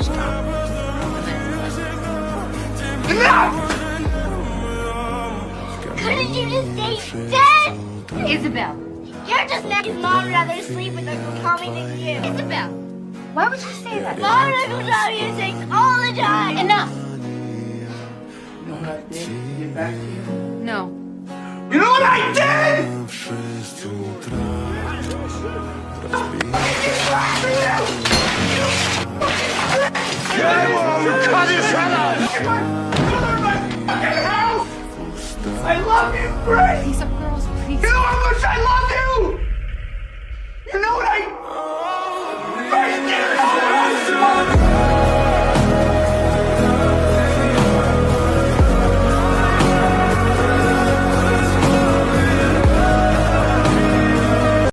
Stop. Enough! Couldn't you just stay dead? Isabel, you're just making Mom rather sleep with Uncle Tommy than you. Isabel, why would you say that? Mom and Uncle Tommy are sex all the time. Enough. You know what I did to get back to you? No. You know what I did? Cut his head off! I love you, Grace! Piece of girls, please. You know how much I love you! You know what